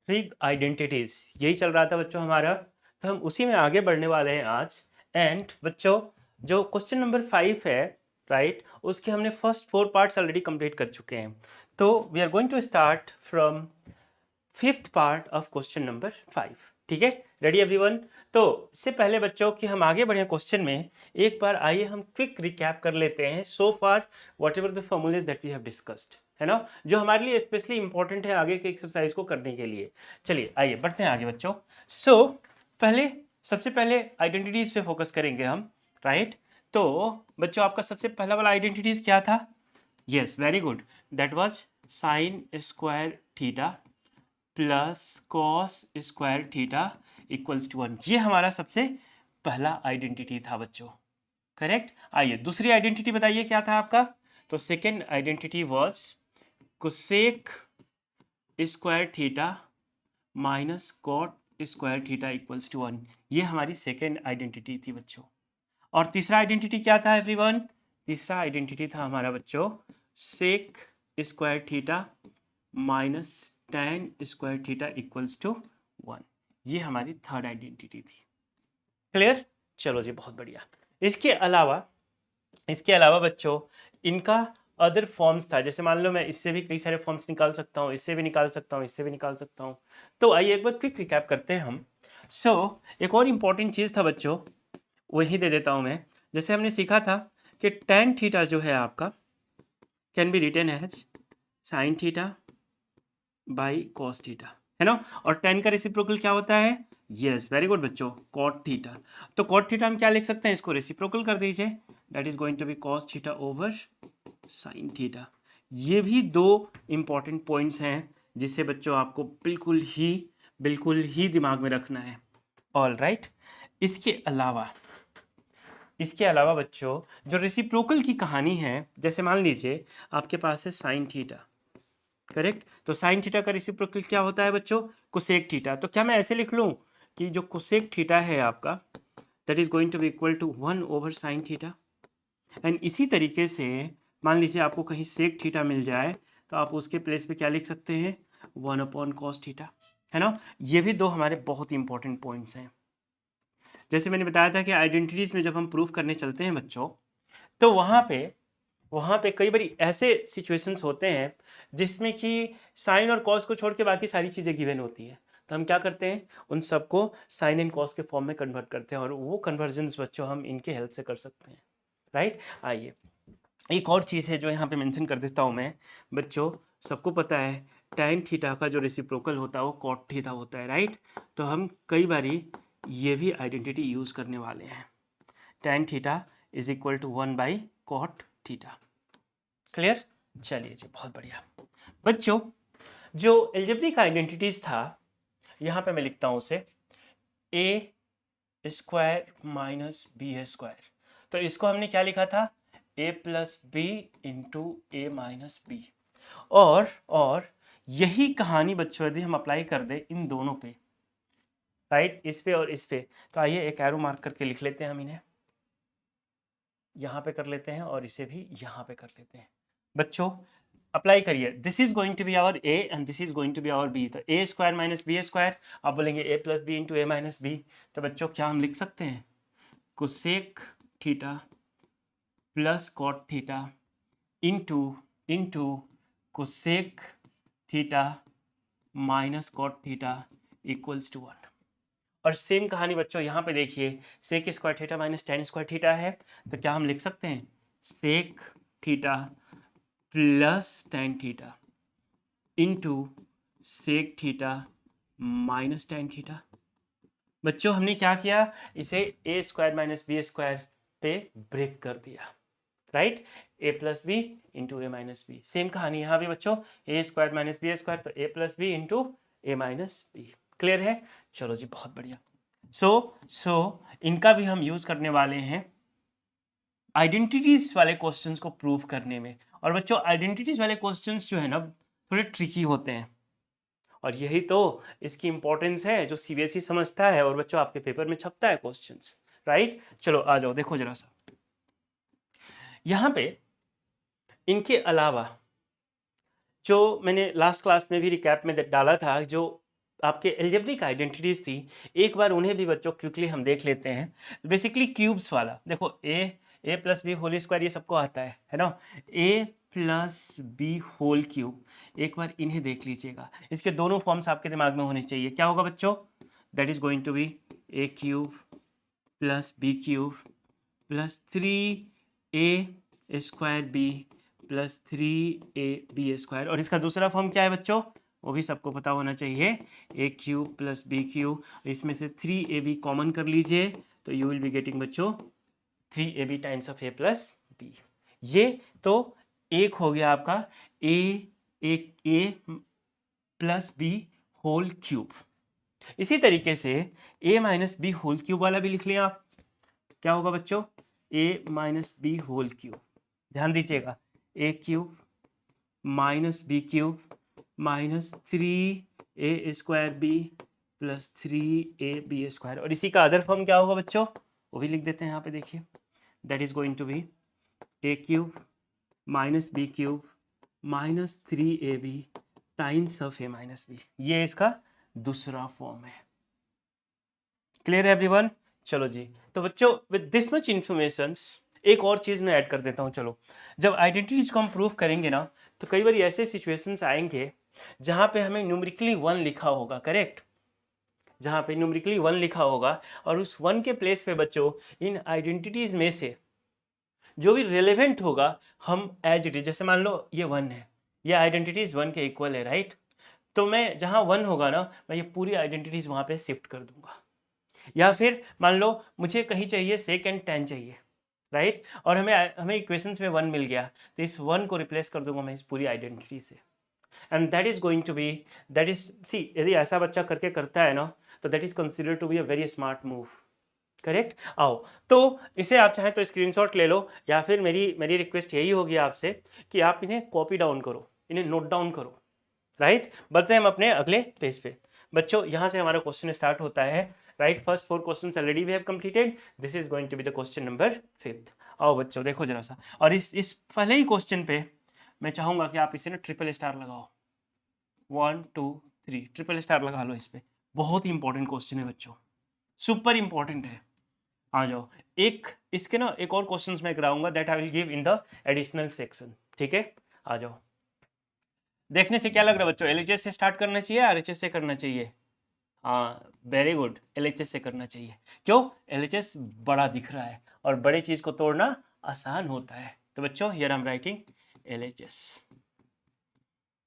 ट्रिग identities, यही चल रहा था बच्चों हमारा। तो हम उसी में आगे बढ़ने वाले हैं आज। एंड बच्चों, जो क्वेश्चन नंबर 5 है, राइट, उसके हमने फर्स्ट 4 पार्ट्स ऑलरेडी कंप्लीट कर चुके हैं। तो we are going to start from fifth part of question number 5। ठीक है, रेडी एवरीवन? तो इससे पहले बच्चों कि हम आगे बढ़े क्वेश्चन में, एक बार आइए हम क्विक रिकैप कर लेते हैं so far whatever the formulae that we have discussed, है ना, जो हमारे लिए स्पेशली इंपॉर्टेंट है आगे के एक्सरसाइज को करने के लिए। चलिए आइए बढ़ते हैं आगे बच्चों। पहले सबसे पहले आइडेंटिटीज पे फोकस करेंगे हम, राइट। तो बच्चों आपका सबसे पहला वाला आइडेंटिटीज क्या था? Yes, very good, that was sine square theta plus cos square theta equals to 1। ये हमारा सबसे पहला आइडेंटिटी था बच्चों, करेक्ट। आइए दूसरी आइडेंटिटी बताइए क्या था आपका? तो second identity was cosec square theta minus cot square theta equals to 1। ये हमारी सेकेंड आइडेंटिटी थी बच्चों। और तीसरा आइडेंटिटी क्या था एवरीवन? तीसरा आइडेंटिटी था हमारा बच्चों sec square theta minus tan square theta equals to 1। ये हमारी थर्ड आइडेंटिटी थी। क्लियर? चलो जी, बहुत बढ़िया। इसके अलावा बच्चों इनका अदर फॉर्म्स था। जैसे मान लो मैं इससे भी कई सारे फॉर्म्स निकाल सकता हूँ, इससे भी निकाल सकता हूँ, इससे भी निकाल सकता हूँ। तो आइए एक बार क्विक रिकैप करते हैं हम। एक और इंपॉर्टेंट चीज़ था बच्चों, वही दे देता हूँ मैं। जैसे हमने सीखा था कि tan थीटा जो है आपका can be written as sine theta by cos theta, है ना। और tan का रेसिप्रोकल क्या होता है? यस, वेरी गुड बच्चों, कॉट थीटा। तो कॉट थीटा हम क्या लिख सकते हैं? इसको रेसिप्रोकल कर दीजिए, that is going to be cos theta over sine theta. ये भी दो इंपॉर्टेंट पॉइंट्स हैं जिसे बच्चों आपको बिल्कुल ही दिमाग में रखना है। All right. इसके अलावा बच्चों जो रेसिप्रोकल की कहानी है, जैसे मान लीजिए आपके पास है साइन थीटा, करेक्ट। तो साइन थीटा का रेसिप्रोकल क्या होता है बच्चों? Cosec theta. तो क्या मैं ऐसे लिख लूं कि जो कोसेक थीटा है आपका, that is going to be equal to 1 over sine theta. And इसी तरीके से मान लीजिए आपको कहीं सेक थीटा मिल जाए तो आप उसके प्लेस पे क्या लिख सकते हैं? 1 अपॉन कॉस थीटा, है ना। ये भी दो हमारे बहुत ही इंपॉर्टेंट पॉइंट्स हैं। जैसे मैंने बताया था कि आइडेंटिटीज में जब हम प्रूफ करने चलते हैं बच्चों, तो वहाँ पे कई बार ऐसे सिचुएशंस होते हैं जिसमें कि साइन और कॉस को छोड़ के बाकी सारी चीज़ें गिवन होती है। तो हम क्या करते हैं? उन सबको साइन एंड कॉस के फॉर्म में कन्वर्ट करते हैं, और वो कन्वर्जन्स बच्चों हम इनके हेल्प से कर सकते हैं, राइट। आइए एक और चीज़ है जो यहाँ पे मेंशन कर देता हूँ मैं बच्चों। सबको पता है tan थीटा का जो रेसिप्रोकल होता है वो cot थीटा होता है, राइट। तो हम कई बारी ये भी आइडेंटिटी यूज़ करने वाले हैं, tan theta is equal to 1 by cot theta. Clear? चलिए जी, बहुत बढ़िया बच्चों। जो एल्जेब्रिक आइडेंटिटीज था, यहां पे मैं लिखता हूं उसे ए स्क्वायर माइनस बी स्क्वायर। तो इसको हमने क्या लिखा था? ए plus B into A minus B. और यही कहानी बच्चों यदि हम अप्लाई कर दे इन दोनों पे, राइट, इस पे और इस पे, तो आइए एक एरो मार्क करके लिख लेते हैं हम इन्हें। यहाँ पे कर लेते हैं और इसे भी यहाँ पे कर लेते हैं बच्चों। अप्लाई करिए, this is going to be our A and this is going to be our B. तो ए स्क्वायर माइनस बी स्क्वायर, आप बोलेंगे A plus B into A minus B. तो बच्चों क्या हम लिख सकते हैं? Cosec theta plus cot theta into into cosec theta minus cot theta equals to 1। और सेम कहानी बच्चों यहाँ पे देखिए, sec square theta minus tan square theta है। तो क्या हम लिख सकते हैं? Sec theta plus tan theta into sec theta minus tan theta. बच्चों हमने क्या किया? इसे A square minus B square पे ब्रेक कर दिया, right. A plus B into A minus B. Same कहानी यहाँ भी बच्चों, A square minus B square, तो A plus B into A minus B. Clear है? चलो जी, बहुत बढ़िया। सो इनका भी हम यूज करने वाले हैं आइडेंटिटीज वाले क्वेश्चंस को प्रूव करने में। और बच्चों आइडेंटिटीज वाले क्वेश्चंस जो है ना, थोड़े ट्रिकी होते हैं, और यही तो इसकी इंपॉर्टेंस है जो सीबीएसई समझता है और बच्चों आपके पेपर में छपता है क्वेश्चंस, राइट। चलो आ जाओ, देखो जरा सा यहाँ पे। इनके अलावा जो मैंने लास्ट क्लास में भी रिकैप में डाला था, जो आपके एल्जेब्रिक आइडेंटिटीज थी, एक बार उन्हें भी बच्चों क्विकली हम देख लेते हैं। बेसिकली क्यूब्स वाला देखो, ए प्लस बी होल स्क्वायर ये सबको आता है ना। ए प्लस बी होल क्यूब, एक बार इन्हें देख लीजिएगा, इसके दोनों फॉर्म्स आपके दिमाग में होने चाहिए। क्या होगा बच्चों? That is going to be A cube plus B cube plus 3a square B plus 3ab square. और इसका दूसरा फॉर्म क्या है बच्चों? वो भी सबको पता होना चाहिए, ए क्यूब प्लस बी क्यूब, इसमें से 3ab कॉमन कर लीजिए तो यू विल बी गेटिंग बच्चों 3ab times of a plus b. ये तो एक हो गया आपका a plus b whole cube. इसी तरीके से a minus b whole cube वाला भी लिख लिया आप। क्या होगा बच्चों? a minus b whole cube, ध्यान दीजिएगा, a cube minus B cube minus 3a square B plus 3ab square. और इसी का अदर फॉर्म क्या होगा बच्चों? वो भी लिख देते हैं यहाँ पे, देखिए, that is going to be A cube minus B cube minus 3ab times of A minus B. ये इसका दूसरा फॉर्म है। क्लियर है एवरीवन? चलो जी, तो बच्चों विद दिस मच इंफॉर्मेशन एक और चीज मैं ऐड कर देता हूँ। चलो, जब आइडेंटिटीज को हम प्रूव करेंगे ना, तो कई बार ऐसे सिचुएशंस आएंगे जहां पे हमें न्यूमेरिकली 1 लिखा होगा, करेक्ट, जहां पे न्यूमेरिकली 1 लिखा होगा, और उस 1 के प्लेस पे बच्चों इन आइडेंटिटीज में से जो भी रिलेवेंट होगा हम एज इट इज, जैसे मान लो ये 1 है, ये आइडेंटिटीज 1 के इक्वल है, राइट, तो मैं जहां 1 होगा ना, मैं ये पूरी आइडेंटिटीज वहां पे शिफ्ट कर दूंगा। या फिर मान लो मुझे कहीं चाहिए सेक एंड टेन चाहिए, राइट, और हमें हमें इक्वेशंस में 1 मिल गया, तो इस 1 को रिप्लेस कर दूंगा मैं इस पूरी आइडेंटिटी से। And that is going to be, that is see, यदि ऐसा बच्चा करके करता है ना, तो that is considered to be a very smart move, correct. आओ, तो इसे आप चाहें तो स्क्रीनशॉट ले लो, या फिर मेरी मेरी रिक्वेस्ट यही होगी आपसे कि आप इन्हें कॉपी डाउन करो, इन्हें नोट डाउन करो, राइट। बढ़ते हैं हम अपने अगले पेज पे। बच्चों यहाँ से हमारा क्वेश्चन स्टार्ट होता है, right. First 4 questions already we have completed, this is going to be the question number 5। आओ बच्चों देखो जरा सा, और इस पहले ही क्वेश्चन पे मैं चाहूंगा कि आप इसे ना ट्रिपल स्टार लगाओ, 1 2 3 ट्रिपल स्टार लगा लो इस पे। बहुत ही इंपॉर्टेंट क्वेश्चन है बच्चों, सुपर इंपॉर्टेंट है। आ जाओ, एक इसके ना एक और क्वेश्चंस मैं कराऊंगा, that I will give in the additional section, ठीक है। आ जाओ, देखने से क्या लग रहा है बच्चों, एलएचएस से स्टार्ट करना चाहिए, आरएचएस से करना चाहिए? हाँ, वेरी गुड, एलएचएस से करना चाहिए। क्यों? एलएचएस बड़ा दिख रहा है और बड़े चीज को तोड़ना आसान होता है। तो बच्चों here I am writing LHS,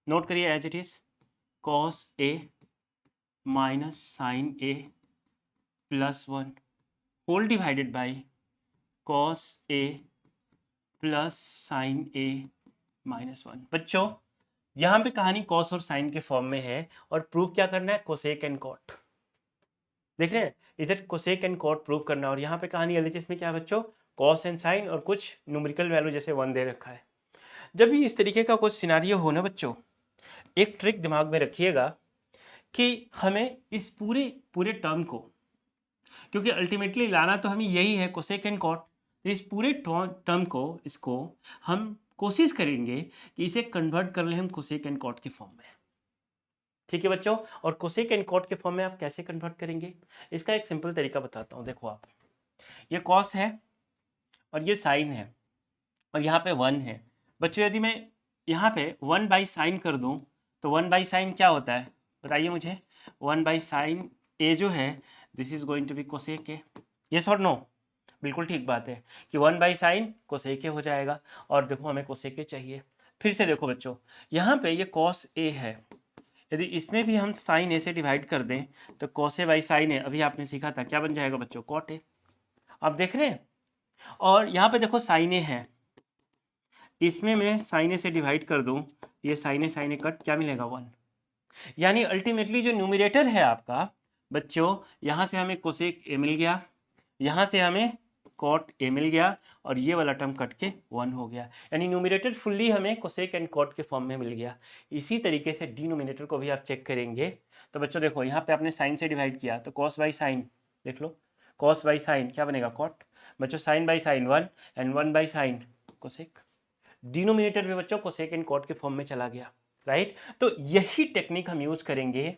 note करिए as it is cos a minus sine a plus 1 whole divided by cos a plus sine a minus 1। बच्चों यहाँ पे कहानी cos और sin के फॉर्म में है, और प्रूव क्या करना है? Cosec and cot. देख रहे हैं, इधर कोसेक एंड कॉट प्रूव करना, और यहाँ पे कहानी एलएचएस में क्या है बच्चों? cos एंड sin और कुछ न्यूमेरिकल वैल्यू जैसे 1 दे रखा है। जब भी इस तरीके का कुछ सिनारियो हो ना बच्चों, एक ट्रिक दिमाग में रखिएगा कि हमें इस पूरे पूरे टर्म को, क्योंकि अल्टीमेटली लाना तो हमें यही है कोसेक एंड कॉट, तो इस पूरे टर्म को, इसको हम कोशिश करेंगे कि इसे कन्वर्ट कर ले हम कोसेक एंड कॉट के फॉर्म में, ठीक है बच्चों। और कोसेक एंड कॉट के फॉर्म में आप कैसे कन्वर्ट करेंगे? इसका एक सिंपल तरीका बताता हूँ। देखो आप, ये कॉस है और ये साइन है, और यहाँ पे 1 है। बच्चों यदि मैं यहाँ पे 1 बाई साइन कर दूँ, तो 1 बाई साइन क्या होता है बताइए मुझे? 1 बाई साइन ए जो है, this is going to be cosec A. Yes और नो? बिल्कुल ठीक बात है कि 1 बाई साइन कोसेक ए हो जाएगा, और देखो हमें कोसेक ए चाहिए। फिर से देखो बच्चों, यहाँ पे ये कॉस ए है, यदि इसमें भी हम साइन ए से डिवाइड कर दें, तो cos A by sine A, अभी आपने सीखा था, क्या बन जाएगा बच्चों? Cot A. आप देख रहे हैं, और यहाँ पे देखो साइन ए है, इसमें मैं साइन ए से डिवाइड कर दूं, ये साइन ए कट, क्या मिलेगा? 1। यानी अल्टीमेटली जो न्यूमरेटर है आपका बच्चों, यहाँ से हमें कोसेक ए मिल गया, यहाँ से हमें कॉट ए मिल गया, और ये वाला टर्म कट के 1 हो गया। यानी न्यूमरेटर फुल्ली हमें कोसेक एंड कॉट के फॉर्म में मिल गया। इसी तरीके से डिनोमिनेटर को भी आप चेक करेंगे, तो बच्चों देखो यहाँ पे आपने साइन से डिवाइड किया, तो कॉस बाई साइन, देख लो, कॉस बाई साइन क्या बनेगा? कॉट। बच्चों sine by sine 1, and 1 by sine cosec. Denominator में बच्चों कोसेक एंड कॉट के फॉर्म में चला गया, राइट। तो यही टेक्निक हम यूज करेंगे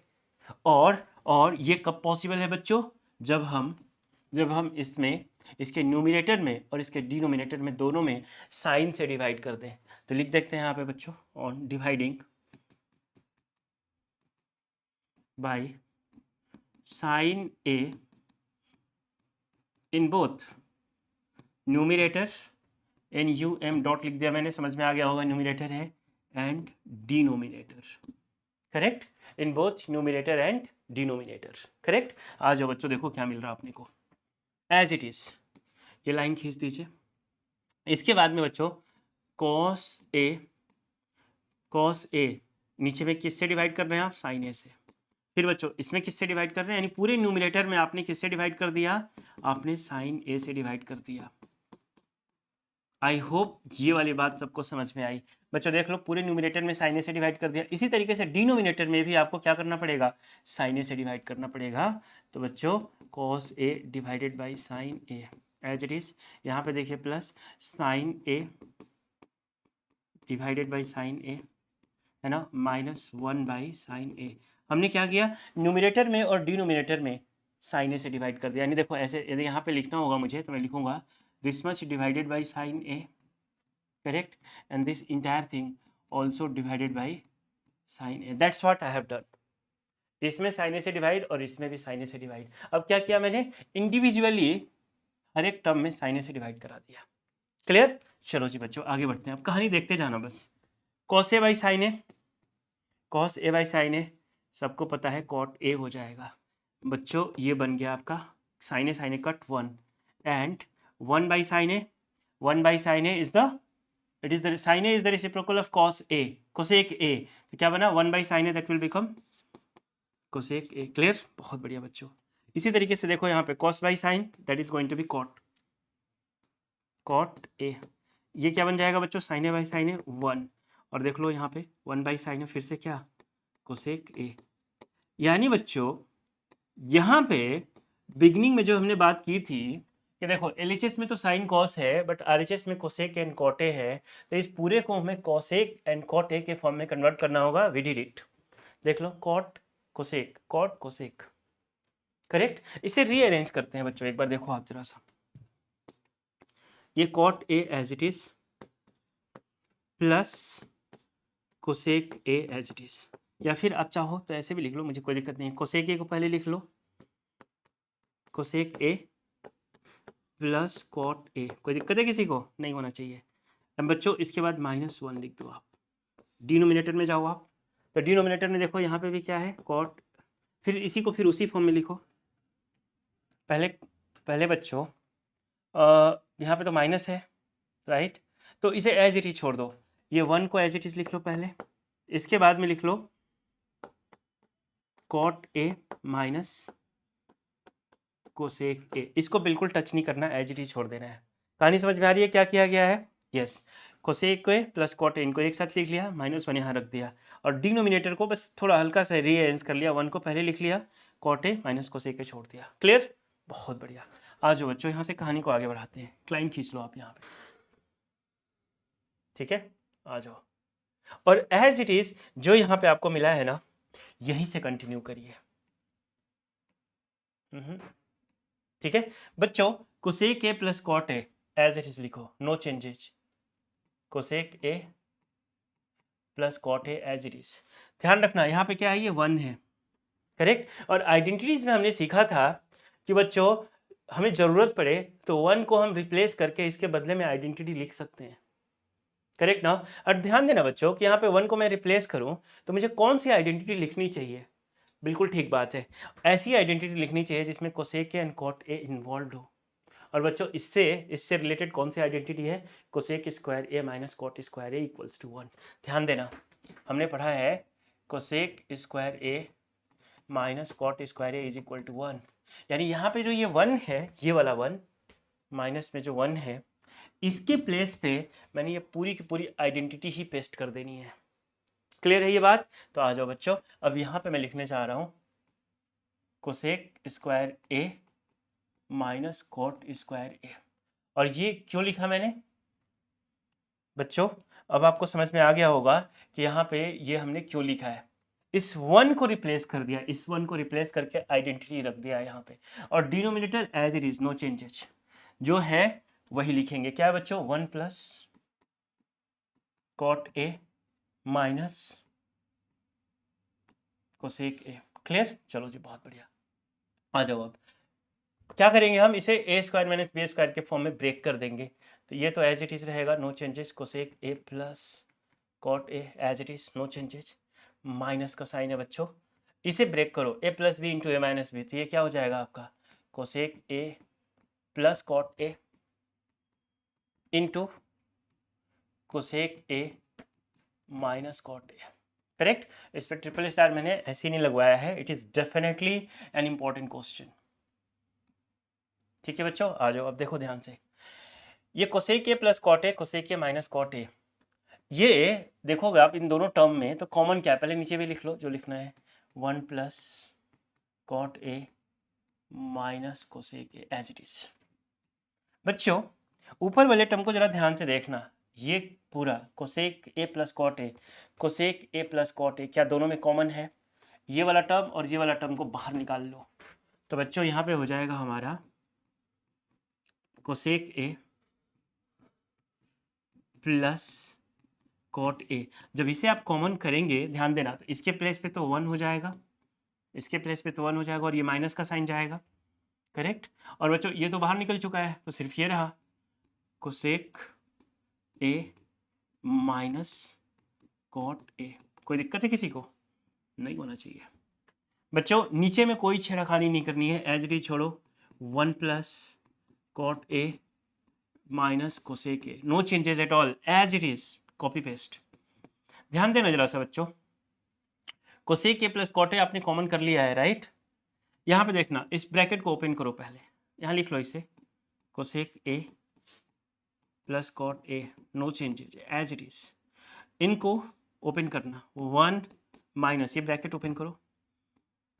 और ये कब पॉसिबल है बच्चों, जब हम इसमें इसके न्यूमिनेटर में और इसके डिनोमिनेटर में दोनों में साइन से डिवाइड कर दें। तो लिख देखते हैं यहाँ पे बच्चों, on dividing by sine A in both numerator N U M dot लिख दिया मैंने, समझ में आ गया होगा, न्यूमिनेटर है and denominator, correct, in both numerator and denominator, correct. आ जाओ बच्चों, देखो क्या मिल रहा है अपने को, एज इट इज, ये लाइन खींच दीजिए। इसके बाद में बच्चों कॉस ए नीचे में किससे डिवाइड कर रहे हैं आप, साइन ए से। फिर बच्चों इसमें किससे डिवाइड कर रहे हैं, यानी पूरे न्यूमिनेटर में आपने किससे डिवाइड कर दिया, आपने साइन ए से डिवाइड कर दिया। आई होप ये वाली बात सबको समझ में आई। बच्चों देख लो, पूरे न्यूमिनेटर में साइन ए से डिवाइड कर दिया, इसी तरीके से डिनोमिनेटर में भी आपको क्या करना पड़ेगा, साइन ए से डिवाइड करना पड़ेगा। तो बच्चों cos a divided by sine a as it is, यहाँ पे देखिए plus sine a divided by sine a, है ना, माइनस 1 बाई साइन ए। हमने क्या किया, न्यूमिनेटर में और डिनोमिनेटर में साइन ए से डिवाइड कर दिया, यानी देखो ऐसे यदि यहाँ पे लिखना होगा मुझे तो मैं लिखूंगा this much divided by sine A, correct, and this entire thing also divided by sine A, that's what I have done. इसमें साइन ए से डिवाइड और इसमें भी साइन ए से डिवाइड। अब क्या किया मैंने, इंडिविजुअली हर एक टर्म में साइन ए से डिवाइड करा दिया। क्लियर, चलो जी बच्चों आगे बढ़ते हैं, अब कहानी देखते जाना बस। Cos A by sine a, cos A by sine a सबको पता है कॉट ए हो जाएगा। बच्चों ये बन गया आपका sine A cut 1 and 1 by sine A, 1 by sine A is the, it is the sine A is the reciprocal of cos A, cosec A, तो क्या बना 1 by sine A that will become cosec A. Clear, बहुत बढ़िया बच्चों। इसी तरीके से देखो यहाँ पे cos by sine that is going to be cot A, ये क्या बन जाएगा बच्चों, साइन ए बाई साइन ए 1, और देख लो यहाँ पे 1 बाई साइन ए फिर से क्या, कोसेक ए। यानी बच्चों यहाँ पे बिगनिंग में जो हमने बात की थी कि देखो एलएचएस में तो साइन कॉस है बट आरएचएस में कोसेक एंड कॉट ए है, तो इस पूरे को हमें कोसेक एंड कॉट ए के फॉर्म में कन्वर्ट करना होगा। वी डिड इट, देख लो कॉट कोसेक, करेक्ट। इसे रीअरेंज करते हैं बच्चों, एक बार देखो आप जरा सा, ये cot A as it is plus cosec A as it is, या फिर आप चाहो तो ऐसे भी लिख लो, मुझे कोई दिक्कत नहीं है। कोसेक ए को पहले लिख लो, कोसेक ए प्लस कॉट ए, कोई दिक्कत है किसी को, नहीं होना चाहिए। अब बच्चों इसके बाद -1 लिख दो आप, डिनोमिनेटर में जाओ आप, तो डिनोमिनेटर में देखो यहाँ पे भी क्या है कॉट, फिर इसी को फिर उसी फॉर्म में लिखो। पहले बच्चों यहाँ पे तो माइनस है, राइट, तो इसे एज इट इज छोड़ दो, ये 1 को एज इट इज लिख लो पहले, इसके बाद में लिख लो cot A minus cosec a, इसको बिल्कुल टच नहीं करना, एज इट इज छोड़ देना है। कहानी समझ में आ रही है क्या किया गया है, yes, cosec A plus cot A इनको एक साथ लिख लिया, -1 यहाँ रख दिया, और डिनोमिनेटर को बस थोड़ा हल्का सा रीअरेंज कर लिया, 1 को पहले लिख लिया, cot A minus cosec A छोड़ दिया। क्लियर, बहुत बढ़िया। आ जाओ बच्चों यहाँ से कहानी को आगे बढ़ाते हैं, क्लाइन खींच लो आप यहाँ पे, ठीक है, आ जाओ, और एज इट इज जो यहाँ पे आपको मिला है ना, यहीं से कंटिन्यू करिए। ठीक है बच्चों, cosec A plus cot A as it is लिखो, no changes, cosec A plus cot A as it is. ध्यान रखना यहाँ पे क्या है, ये 1 है, करेक्ट। और आइडेंटिटीज में हमने सीखा था कि बच्चों हमें जरूरत पड़े तो 1 को हम रिप्लेस करके इसके बदले में आइडेंटिटी लिख सकते हैं, करेक्ट ना। और ध्यान देना बच्चों कि यहाँ पे 1 को मैं रिप्लेस करूँ तो मुझे कौन सी आइडेंटिटी लिखनी चाहिए, बिल्कुल ठीक बात है, ऐसी आइडेंटिटी लिखनी चाहिए जिसमें cosec and cot A involve हो। और बच्चों इससे रिलेटेड कौन सी आइडेंटिटी है, cosec square A minus cot square A equals to 1। ध्यान देना हमने पढ़ा है cosec square A minus cot square A is equal to 1, यानी यहाँ पे जो ये 1 है, ये वाला 1 माइनस में जो 1 है, इसके प्लेस पे मैंने ये पूरी की पूरी आइडेंटिटी ही पेस्ट कर देनी है। क्लियर है ये बात, तो आ जाओ बच्चों, अब यहाँ पे मैं लिखने जा रहा हूँ cosec square A minus cot square ए, और ये क्यों लिखा मैंने बच्चों, अब आपको समझ में आ गया होगा कि यहाँ पे ये हमने क्यों लिखा है। इस वन को रिप्लेस कर दिया, इस वन को रिप्लेस करके आइडेंटिटी रख दिया यहाँ पे, और denominator as it is, no changes, जो है वही लिखेंगे। क्या है बच्चों, 1 plus cot A minus cosec A. Clear, चलो जी बहुत बढ़िया। आ जाओ अब क्या करेंगे हम, इसे A square minus B square के फॉर्म में ब्रेक कर देंगे। तो ये तो एज इट इज रहेगा, no changes, cosec A plus cot A as it is, no changes, minus का साइन है बच्चों, इसे ब्रेक करो, A plus B into A minus B, तो ये क्या हो जाएगा आपका, cosec A plus cot A into cosec A minus cot A. Correct, इस पर ट्रिपल स्टार मैंने ऐसे ही नहीं लगवाया है, it is definitely an important question. ठीक है बच्चों, आ जाओ अब देखो ध्यान से, ये cosec A plus cot A, cosec A minus cot A, ये देखोगे आप इन दोनों टर्म में तो कॉमन क्या है, पहले नीचे भी लिख लो जो लिखना है, 1 plus cot A minus cosec A as it is. बच्चों ऊपर वाले टर्म को जरा ध्यान से देखना, ये पूरा cosec A plus cot A, cosec A plus cot A, क्या दोनों में कॉमन है, ये वाला टर्म और ये वाला टर्म को बाहर निकाल लो। तो बच्चों यहाँ पे हो जाएगा हमारा cosec A plus cot A. जब इसे आप कॉमन करेंगे ध्यान देना, तो इसके प्लेस पे तो 1 हो जाएगा, इसके प्लेस पे तो 1 हो जाएगा, और ये माइनस का साइन जाएगा। करेक्ट, और बच्चों ये तो बाहर निकल चुका है, तो सिर्फ ये रहा कोसेक ए माइनस कॉट ए। कोई दिक्कत है किसी को, नहीं होना चाहिए बच्चों। नीचे में कोई छेड़खानी नहीं करनी है, एज डी छोड़ो, 1 plus cot A minus cosec A, no changes at all, as it is, copy paste. ध्यान देना जरा सा बच्चों, cosec A plus cot A आपने कॉमन कर लिया है, राइट। यहाँ पे देखना, इस ब्रैकेट को ओपन करो पहले, यहाँ लिख लो इसे, cosec A plus cot A, no changes as it is, इनको ओपन करना, 1 माइनस, ये ब्रैकेट ओपन करो,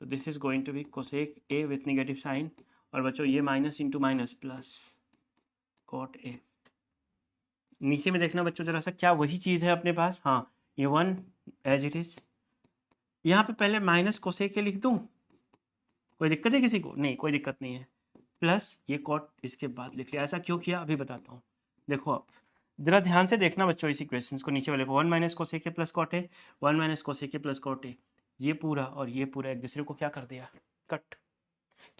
तो this is going to be cosec A with negative sign, और बच्चों ये minus into minus plus cot A. नीचे में देखना बच्चों जरा सा, क्या वही चीज़ है अपने पास, हाँ ये 1 एज इट इज। यहाँ पे पहले माइनस कोसेक ए लिख दूँ, कोई दिक्कत है किसी को, नहीं कोई दिक्कत नहीं है, प्लस ये कॉट इसके बाद लिख लिया। ऐसा क्यों किया अभी बताता हूँ, देखो आप जरा ध्यान से देखना बच्चों इस इक्वेशंस को, नीचे वाले को 1 minus cosec A plus cot A, 1 minus cosec A plus cot A, ये पूरा और ये पूरा एक दूसरे को क्या कर दिया, कट।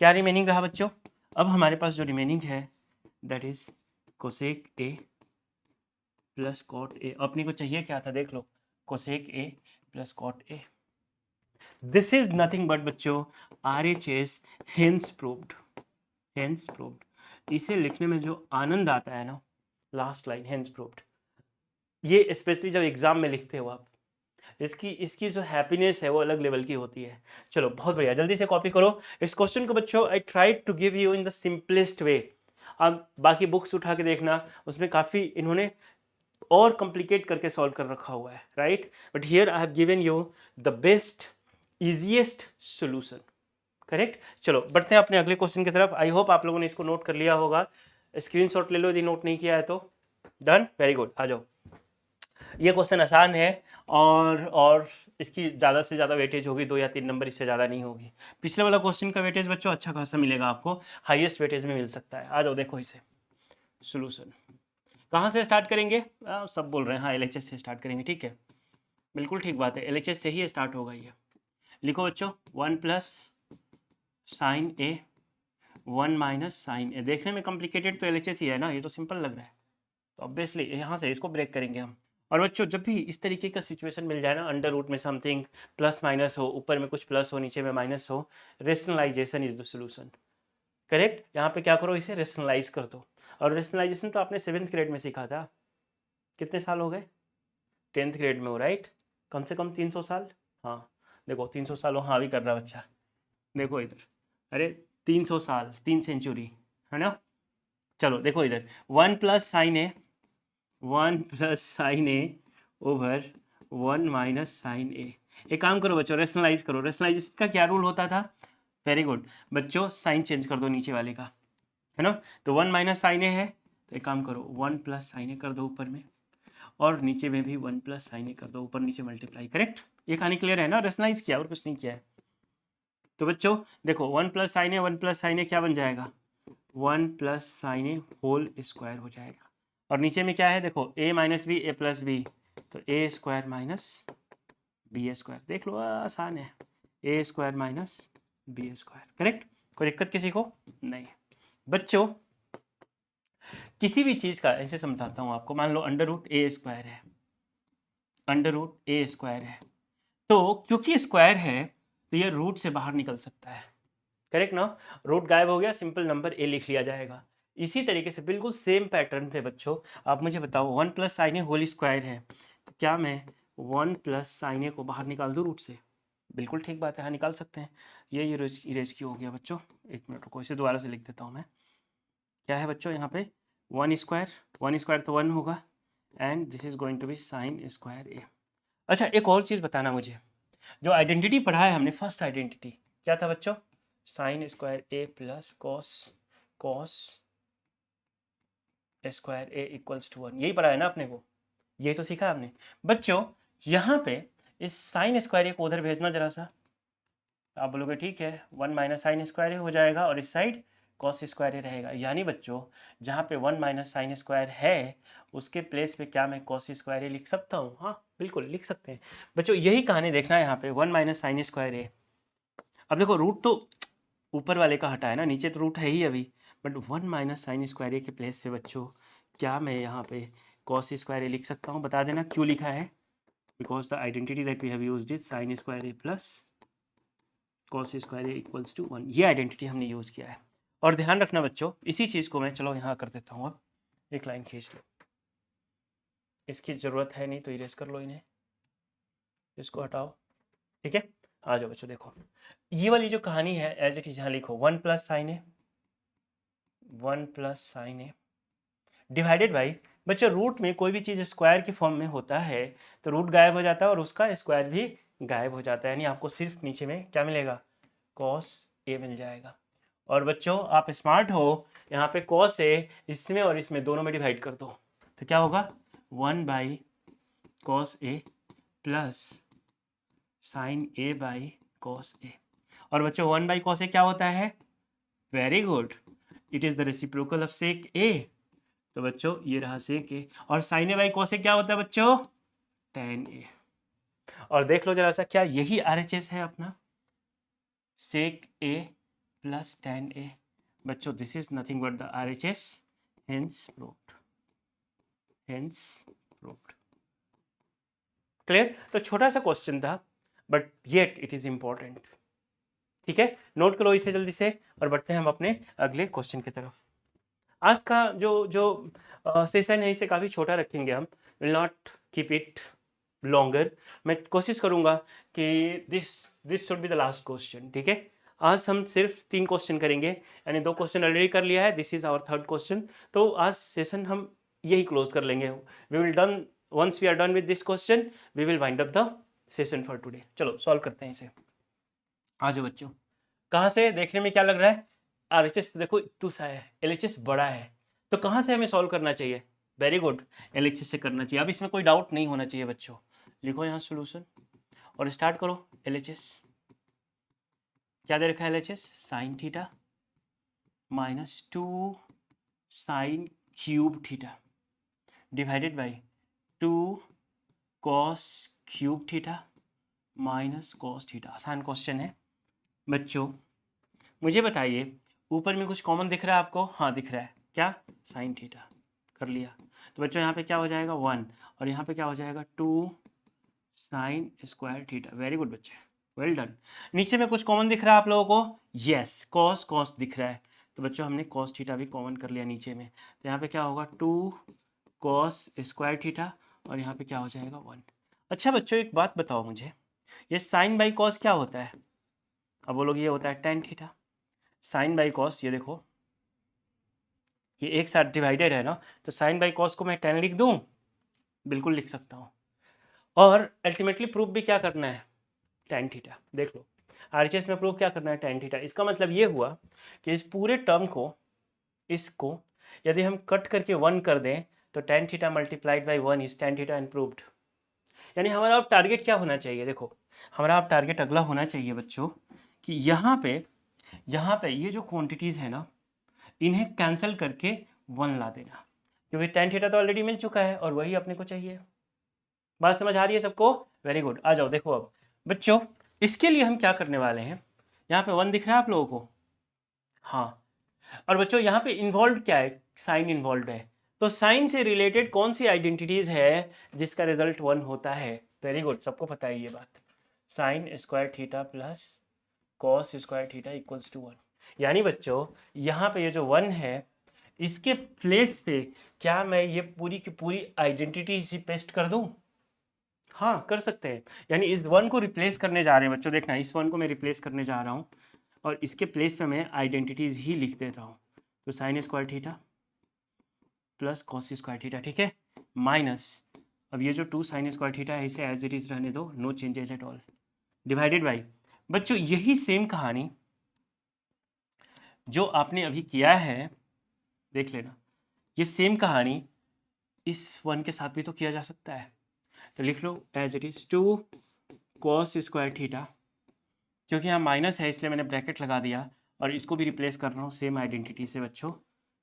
क्या रिमेनिंग रहा बच्चों, अब हमारे पास जो रिमेनिंग है that is cosec A plus cot a. अपने को चाहिए क्या था, देख लो, cosec A plus cot a. This is nothing but बच्चों RHS, hence proved, hence proved. इसे लिखने में जो आनंद आता है ना, लास्ट लाइन हेंस प्रूव्ड, ये स्पेशली जब एग्जाम में लिखते हो आप, इसकी इसकी जो हैप्पीनेस है वो अलग लेवल की होती है। चलो बहुत बढ़िया, जल्दी से कॉपी करो इस क्वेश्चन को बच्चों। I try to give you in the simplest way. आप बाकी बुक्स उठा के देखना, उसमें काफ़ी इन्होंने और कॉम्प्लिकेट करके सॉल्व कर रखा हुआ है, right, but here I have given you the best easiest solution. Correct, चलो बढ़ते हैं अपने अगले क्वेश्चन की तरफ। आई होप आप लोगों ने इसको नोट कर लिया होगा, स्क्रीनशॉट ले लो यदि नोट नहीं किया है तो। डन, वेरी गुड, आ जाओ। ये क्वेश्चन आसान है, और इसकी ज़्यादा से ज़्यादा वेटेज होगी 2 या 3 नंबर, इससे ज़्यादा नहीं होगी। पिछले वाला क्वेश्चन का वेटेज बच्चों अच्छा खासा मिलेगा आपको, हाईएस्ट वेटेज में मिल सकता है। आ जाओ देखो इसे, सोल्यूशन कहाँ से स्टार्ट करेंगे, सब बोल रहे हैं हाँ LHS से स्टार्ट करेंगे, ठीक है, बिल्कुल ठीक बात है, LHS से ही स्टार्ट होगा ये। लिखो बच्चों 1 प्लस साइन ए 1 माइनस साइन ए। देखने में कॉम्प्लिकेटेड तो LHS ही है ना, ये तो सिंपल लग रहा है, तो ऑब्वियसली यहाँ से इसको ब्रेक करेंगे हम। और बच्चों जब भी इस तरीके का सिचुएशन मिल जाए ना, अंडर रूट में समथिंग प्लस माइनस हो, ऊपर में कुछ प्लस हो नीचे में माइनस हो, rationalisation is the solution. Correct, यहाँ पे क्या करो, इसे रेशनलाइज कर दो। और रेशनलाइजेशन तो आपने 7th ग्रेड में सीखा था, कितने साल हो गए, 10th ग्रेड में हो, राइट, कम से कम 300 साल। हाँ देखो 300 साल हो, हाँ भी कर रहा बच्चा, देखो इधर, अरे 300 साल, 3 सेंचुरी है ना। चलो देखो इधर 1 प्लस साइन ए, 1 प्लस साइन ए ओवर 1 माइनस साइन ए। एक काम करो बच्चों, रेशनलाइज करो। रेशनलाइजेशन का क्या रूल होता था, वेरी गुड बच्चों, साइन चेंज कर दो नीचे वाले का, है ना। तो 1 माइनस साइन ए है, तो एक काम करो 1 प्लस साइन ए कर दो ऊपर में, और नीचे में भी 1 प्लस साइन ए कर दो, ऊपर नीचे मल्टीप्लाई। करेक्ट, ये कहानी क्लियर है ना, रेशनलाइज किया और कुछ नहीं किया है। तो बच्चों देखो 1 plus sine A 1 plus sine a क्या बन जाएगा, 1 plus sine a whole square हो जाएगा। और नीचे में क्या है देखो, a minus b a plus b, तो ए स्क्वायर माइनस बी स्क्वायर। देख लो आसान है, a square minus B square. Correct, कोई दिक्कत किसी को नहीं। बच्चों किसी भी चीज़ का ऐसे समझाता हूँ आपको, मान लो अंडर रूट ए स्क्वायर है, अंडर रूट ए स्क्वायर है, तो क्योंकि स्क्वायर है तो ये रूट से बाहर निकल सकता है। करेक्ट ना, रूट गायब हो गया, सिंपल नंबर ए लिख लिया जाएगा। इसी तरीके से बिल्कुल सेम पैटर्न पे बच्चों आप मुझे बताओ 1 plus sine a whole square है, तो क्या मैं 1 प्लस साइन ए को बाहर निकाल दूँ रूट से? बिल्कुल ठीक बात है, हाँ निकाल सकते हैं। ये इरेज की हो गया बच्चों, एक मिनट रुको, इसे दोबारा से लिख देता हूँ मैं। क्या है बच्चों यहाँ पे 1 स्क्वायर तो 1 होगा, and this is going to be sine square a. अच्छा एक और चीज़ बताना मुझे, जो आइडेंटिटी पढ़ा है हमने, फर्स्ट आइडेंटिटी क्या था बच्चों, sine square A plus cos square A equals to 1, यही पढ़ा है ना अपने को, यही तो सीखा आपने। बच्चों यहाँ पे इस साइन स्क्वायर ए को उधर भेजना जरा सा, आप बोलोगे ठीक है 1 माइनस साइन स्क्वायर ए हो जाएगा और इस साइड कॉस स्क्वायर ए रहेगा। यानी बच्चों जहाँ पे 1 माइनस साइन स्क्वायर है उसके प्लेस पे क्या मैं कॉस स्क्वायर ए लिख सकता हूँ? हाँ बिल्कुल लिख सकते हैं बच्चों, यही कहानी देखना है यहाँ पे 1 माइनस साइन स्क्वायर ए। अब देखो रूट तो ऊपर वाले का हटा है ना, नीचे तो रूट है ही अभी, बट 1 माइनस साइन स्क्वायर ए के प्लेस पे बच्चों क्या मैं यहाँ पे कॉस स्क्वायर ए लिख सकता हूँ? बता देना क्यों लिखा है, because the identity that we have used is sine square A plus cos square A equals to 1, ये आइडेंटिटी हमने यूज़ किया है। और ध्यान रखना बच्चों इसी चीज़ को मैं चलो यहाँ कर देता हूँ, अब एक लाइन खींच लो, इसकी ज़रूरत है नहीं तो इरेज कर लो इन्हें, इसको हटाओ, ठीक है। आ जाओ बच्चों देखो, ये वाली जो कहानी है एज इट इज यहाँ लिखो 1 plus sine A, 1 plus sine a divided by, बच्चों रूट में कोई भी चीज़ स्क्वायर की फॉर्म में होता है तो रूट गायब हो जाता है और उसका स्क्वायर भी गायब हो जाता है, यानी आपको सिर्फ नीचे में क्या मिलेगा, कॉस ए मिल जाएगा। और बच्चों आप स्मार्ट हो, यहाँ पे कॉस ए इसमें और इसमें दोनों में डिवाइड कर दो, तो क्या होगा 1 by cos A plus sine A by cos A. और बच्चों 1 बाई कॉस ए क्या होता है, very good, it is the reciprocal of sec A. तो बच्चों ये रहा सेक ए, और sine A by cos A क्या होता है बच्चों, टेन ए। और देख लो जरा सा, क्या यही आरएचएस है अपना, सेक ए प्लस टेन ए। बच्चों this is nothing but the RHS, hence proved, hence proved. Clear, तो छोटा सा क्वेश्चन था but yet it is important, ठीक है। नोट करो इसे जल्दी से और बढ़ते हैं हम अपने अगले क्वेश्चन की तरफ। आज का जो जो सेशन है इसे काफ़ी छोटा रखेंगे हम, will not keep it longer. मैं कोशिश करूंगा कि this should be the last question, ठीक है। आज हम सिर्फ 3 क्वेश्चन करेंगे, यानी 2 क्वेश्चन ऑलरेडी कर लिया है, this is our third question. तो आज सेशन हम यही क्लोज कर लेंगे, we will done, once we are done with this question we will wind up the session for today. चलो सॉल्व करते हैं इसे। आ जाओ बच्चों, कहाँ से देखने में क्या लग रहा है, आरएचएस तो देखो इतना सा है, एलएचएस बड़ा है, तो कहाँ से हमें सॉल्व करना चाहिए, वेरी गुड, एलएचएस से करना चाहिए। अब इसमें कोई डाउट नहीं होना चाहिए बच्चों, लिखो यहाँ सॉल्यूशन और स्टार्ट करो। एलएचएस क्या दे रखा है, LHS sine theta minus 2 sine cube theta divided by 2 cos cube theta minus cos theta. आसान क्वेश्चन है बच्चों। मुझे बताइए ऊपर में कुछ कॉमन दिख रहा है आपको, हाँ दिख रहा है, क्या, साइन थीटा, कर लिया। तो बच्चों यहाँ पे क्या हो जाएगा 1 और यहाँ पे क्या हो जाएगा 2 sign square theta, very good बच्चे, वेल डन। नीचे में कुछ कॉमन दिख रहा है आप लोगों को, यस कॉस कॉस दिख रहा है, तो बच्चों हमने कॉस थीटा भी कॉमन कर लिया नीचे में, तो यहाँ पे क्या होगा 2 कॉस स्क्वायर थीटा और यहाँ पे क्या हो जाएगा 1। अच्छा बच्चों एक बात बताओ मुझे, ये साइन बाई कॉस क्या होता है, अब बोलोगे ये होता है tan theta. Sine by cos ये देखो ये एक साथ डिवाइडेड है ना, तो साइन बाई कॉस को मैं टेन लिख दूं, बिल्कुल लिख सकता हूँ। और अल्टीमेटली प्रूफ भी क्या करना है, टेन थीटा। देख लो आरएचएस में प्रूफ क्या करना है, टेन थीटा। इसका मतलब ये हुआ कि इस पूरे टर्म को, इसको यदि हम कट करके 1 कर दें तो tan theta multiplied by 1 is tan theta improved. यानी हमारा अब टारगेट क्या होना चाहिए, देखो हमारा अब टारगेट अगला होना चाहिए बच्चों कि यहाँ पे ये जो क्वांटिटीज़ है ना इन्हें कैंसिल करके 1 ला देना, क्योंकि tan थीटा तो ऑलरेडी मिल चुका है और वही अपने को चाहिए। बात समझ आ रही है सबको? Very good. आ जाओ देखो अब बच्चों, इसके लिए हम क्या करने वाले हैं, यहाँ पे 1 दिख रहा है आप लोगों को? हाँ। और बच्चों यहाँ पे इन्वॉल्व क्या है, साइन इन्वॉल्व है, तो साइन से रिलेटेड कौन सी आइडेंटिटीज है जिसका रिजल्ट 1 होता है? वेरी गुड, सबको पता है ये बात। Sine square theta plus cos square theta equals to 1। यानी बच्चों यहाँ पे ये जो 1 है इसके प्लेस पे क्या मैं ये पूरी की पूरी आइडेंटिटी इसी पेस्ट कर दूं? हाँ कर सकते हैं। यानी इस 1 को रिप्लेस करने जा रहे हैं बच्चों, देखना इस 1 को मैं रिप्लेस करने जा रहा हूँ और इसके प्लेस पे मैं आइडेंटिटीज ही लिख देता हूँ। तो sign square theta plus cos square theta, ठीक है, माइनस अब ये जो 2 साइन स्क्वायर थीटा है इसे एज इट इज रहने दो, no changes at all, divided by बच्चों यही सेम कहानी जो आपने अभी किया है, देख लेना ये सेम कहानी इस 1 के साथ भी तो किया जा सकता है। तो लिख लो as it is 2 cos square theta, क्योंकि यहाँ माइनस है इसलिए मैंने ब्रैकेट लगा दिया और इसको भी रिप्लेस कर रहा हूँ सेम आइडेंटिटी से बच्चों,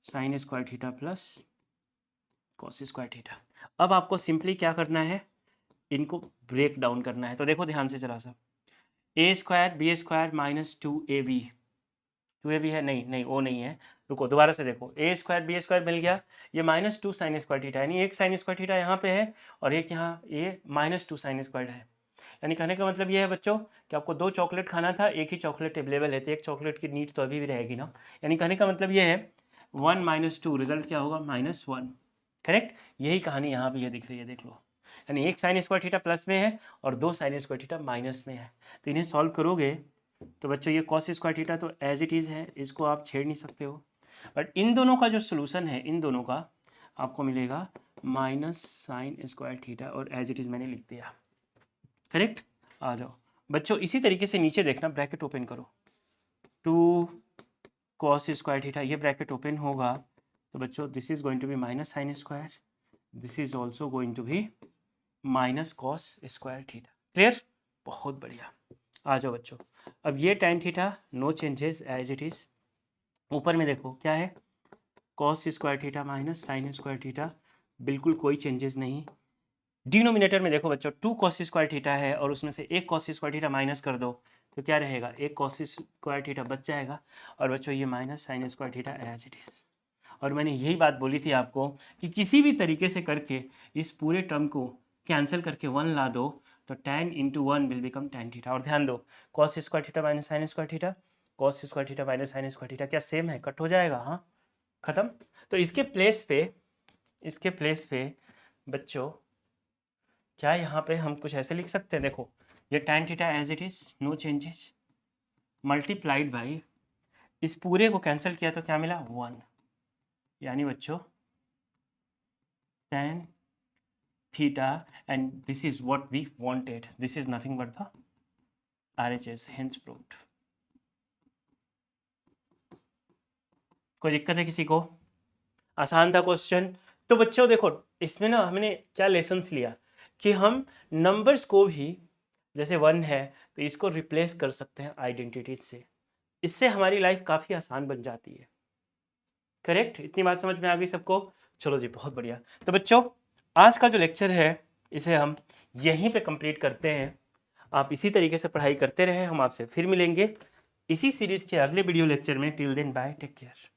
sine square theta plus cos square theta. अब आपको सिंपली क्या करना है, इनको ब्रेक डाउन करना है। तो देखो ध्यान से जरा सा, A square B square minus 2ab, 2ab है नहीं नहीं वो नहीं है, रुको दोबारा से देखो, ए स्क्वायर बी स्क्वायर मिल गया, ये माइनस 2 साइन स्क्वायर थीटा, यानी एक साइन स्क्वायर थीटा यहाँ पे है और एक यहाँ ये माइनस 2 साइन स्क्वायर है। यानी कहने का मतलब ये है बच्चों कि आपको 2 चॉकलेट खाना था, एक ही चॉकलेट अवेलेबल है, तो एक चॉकलेट की नीड तो अभी भी रहेगी ना। यानी कहने का मतलब ये है 1 माइनस 2 रिजल्ट क्या होगा, -1। करेक्ट, यही कहानी यहाँ भी ये दिख रही है, देख लो। यानी एक साइन स्क्वायर थीटा प्लस में है और 2 साइन स्क्वायर थीटा माइनस में है। तो इन्हें सॉल्व करोगे तो बच्चों ये कॉस स्क्वायर थीटा तो एज इट इज़ है, इसको आप छेड़ नहीं सकते हो, बट इन दोनों का जो सोल्यूशन है इन दोनों का आपको मिलेगा माइनस साइन स्क्वायर थीटा और एज इट इज़ मैंने लिख दिया। करेक्ट, आ जाओ बच्चों इसी तरीके से नीचे देखना, ब्रैकेट ओपन करो, 2 कॉस स्क्वायर थीटा, ये ब्रैकेट ओपन होगा तो बच्चों this is going to be minus sine square, this is also going to be minus cos square theta. Clear, बहुत बढ़िया। आ जाओ बच्चों, अब ये tan theta no changes as it is, ऊपर में देखो क्या है, cos square theta minus sine square theta, बिल्कुल कोई चेंजेस नहीं। डिनोमिनेटर में देखो बच्चों 2 कॉस स्क्वायर थीटा है और उसमें से एक कॉस स्क्वायर थीटा माइनस कर दो तो क्या रहेगा, एक कॉस स्क्वायर थीटा बच जाएगा और बच्चों ये minus sine square theta as it is. और मैंने यही बात बोली थी आपको कि किसी भी तरीके से करके इस पूरे टर्म को कैंसिल करके 1 ला दो तो tan into 1 will become tan theta. और ध्यान दो cos square theta minus sine square theta, cos square theta minus sine square theta क्या सेम है, कट हो जाएगा, हाँ खत्म। तो इसके प्लेस पे बच्चों क्या यहाँ पे हम कुछ ऐसे लिख सकते हैं, देखो ये tan theta as it is no changes multiplied by इस पूरे को कैंसिल किया तो क्या मिला 1, यानी बच्चों tan theta and this is what we wanted, this is nothing but the RHS, hence proved। कोई दिक्कत है किसी को? आसान था क्वेश्चन। तो बच्चों देखो इसमें ना हमने क्या लेसन्स लिया कि हम नंबर्स को भी जैसे 1 है तो इसको रिप्लेस कर सकते हैं आइडेंटिटीज से, इससे हमारी लाइफ काफ़ी आसान बन जाती है। करेक्ट, इतनी बात समझ में आ गई सबको? चलो जी बहुत बढ़िया। तो बच्चों आज का जो लेक्चर है इसे हम यहीं पे कंप्लीट करते हैं। आप इसी तरीके से पढ़ाई करते रहें, हम आपसे फिर मिलेंगे इसी सीरीज़ के अगले वीडियो लेक्चर में। Till then bye, take care.